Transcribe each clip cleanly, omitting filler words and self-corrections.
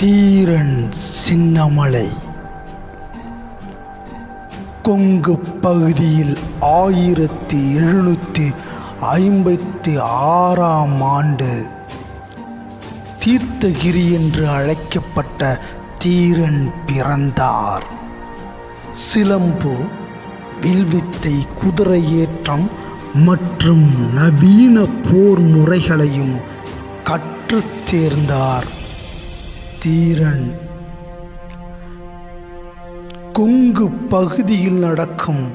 தீரன் சின்னமலை கொங்கு பகுதியில் 1756 தீர்த்தகிரி என்று அழைக்கப்பட்ட தீரன் பிறந்தார். சிலம்பு, வில்வித்தை, குதிரையேற்றம் மற்றும் நவீன போர் முறைகளையும் கற்றுத் தேர்ந்தார். தீரன் கொங்கு பகுதியில் நடக்கும்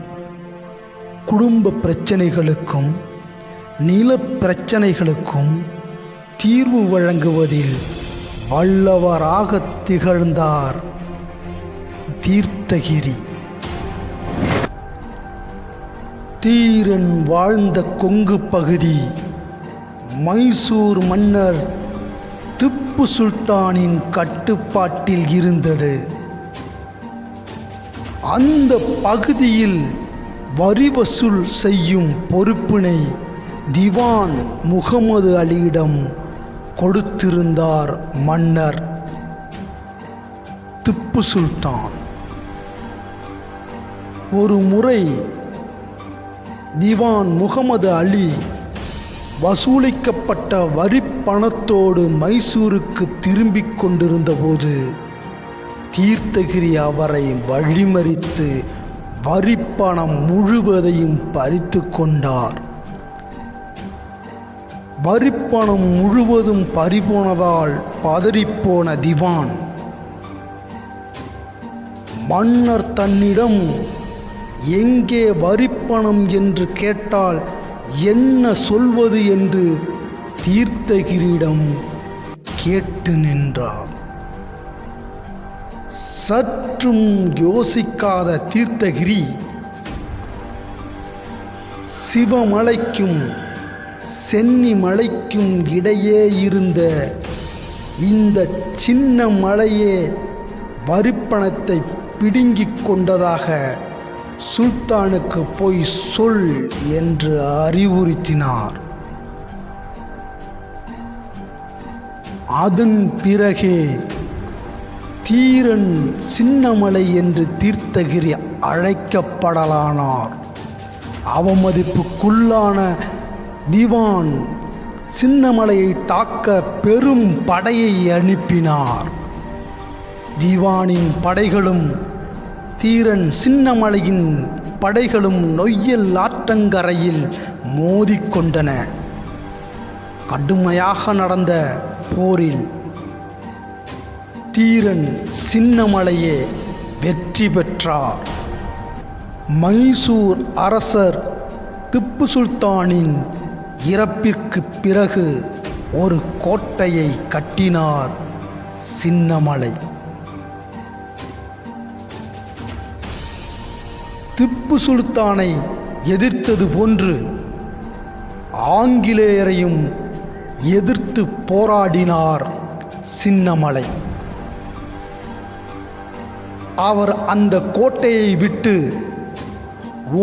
குடும்ப பிரச்சனைகளுக்கும் நில பிரச்சனைகளுக்கும் தீர்வு வழங்குவதில் வல்லவராக திகழ்ந்தார். தீர்த்தகிரி தீரன் வாழ்ந்த கொங்கு பகுதி மைசூர் மன்னர் திப்பு சுல்தானின் கட்டுப்பாட்டில் இருந்தது. அந்த பகுதியில் வரி வசூல் செய்யும் பொறுப்பினை திவான் முகமது அலியிடம் கொடுத்திருந்தார் மன்னர் திப்பு சுல்தான். ஒரு முறை திவான் முகமது அலி வசூலிக்கப்பட்ட வரி பணத்தோடு மைசூருக்கு திரும்பிக் கொண்டிருந்த போது தீர்த்தகிரி அவரை வழிமறித்து வரிப்பணம் முழுவதையும் பறித்து கொண்டார். வரிப்பணம் முழுவதும் பறிபோனதால் பதறிப்போன திவான் மன்னர் தன்னிடம் எங்கே வரிப்பணம் என்று கேட்டால் என்ன சொல்வது என்று தீர்த்தகிரியிடம் கேட்டு நின்றார். சற்றும் யோசிக்காத தீர்த்தகிரி சிவமலைக்கும் சென்னிமலைக்கும் இடையே இருந்த இந்த சின்ன மலையே வரிப்பணத்தை பிடுங்கிக் கொண்டதாக சுல்தானுக்கு போய் சொல் என்று அறிவுறுத்தினார். அதன் பிறகே தீரன் சின்னமலை என்று தீர்த்தகிரி அழைக்கப்படலானார். அவமதிப்புக்குள்ளான திவான் சின்னமலையை தாக்க பெரும் படையை அனுப்பினார். திவானின் படைகளும் தீரன் சின்னமலையின் படைகளும் நொய்யல் ஆற்றங்கரையில் மோதிக்கொண்டன. கடுமையாக நடந்த போரில் தீரன் சின்னமலையே வெற்றி பெற்றார். மைசூர் அரசர் திப்பு சுல்தானின் இறப்பிற்கு பிறகு ஒரு கோட்டையை கட்டினார் சின்னமலை. திப்பு சுல்தானை எதிர்த்தது போன்று ஆங்கிலேயரையும் எதிர்த்து போராடினார் சின்னமலை. அவர் அந்த கோட்டையை விட்டு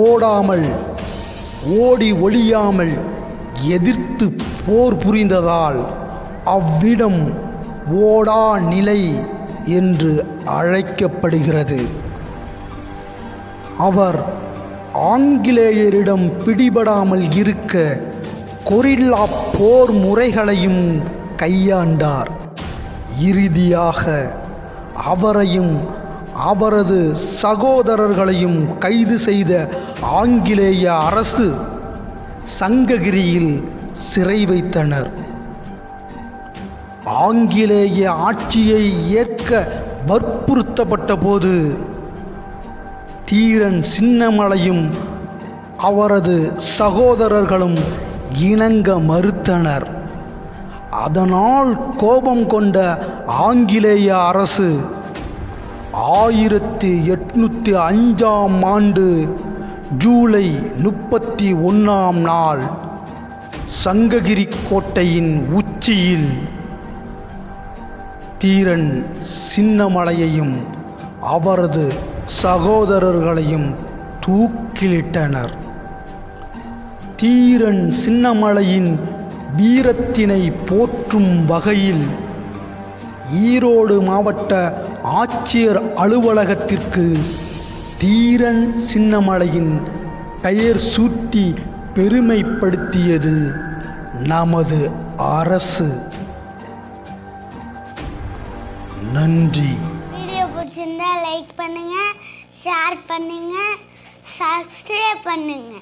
ஓடாமல் ஓடி ஒளியாமல் எதிர்த்து போர் புரிந்ததால் அவ்விடம் ஓடா நிலை என்று அழைக்கப்படுகிறது. அவர் ஆங்கிலேயரிடம் பிடிபடாமல் இருக்க கொரில்லா போர் முறைகளையும் கையாண்டார். இறுதியாக அவரையும் அவரது சகோதரர்களையும் கைது செய்த ஆங்கிலேய அரசு சங்ககிரியில் சிறை வைத்தனர். ஆங்கிலேய ஆட்சியை ஏற்க வற்புறுத்தப்பட்ட போது தீரன் சின்னமலையும் அவரது சகோதரர்களும் இணங்க மறுத்தனர். அதனால் கோபம் கொண்ட ஆங்கிலேய அரசு 1805 ஜூலை 31 சங்ககிரி கோட்டையின் உச்சியில் தீரன் சின்னமலையையும் அவரது சகோதரர்களையும் தூக்கிலிட்டனர். தீரன் சின்னமலையின் வீரத்தினை போற்றும் வகையில் ஈரோடு மாவட்ட ஆட்சியர் அலுவலகத்திற்கு தீரன் சின்னமலையின் பெயர் சூட்டி பெருமைப்படுத்தியது நமது அரசு. நன்றி. வீடியோ பிடிச்சிருந்தா லைக் பண்ணுங்க, ஷேர் பண்ணுங்க, சப்ஸ்கிரைப் பண்ணுங்க.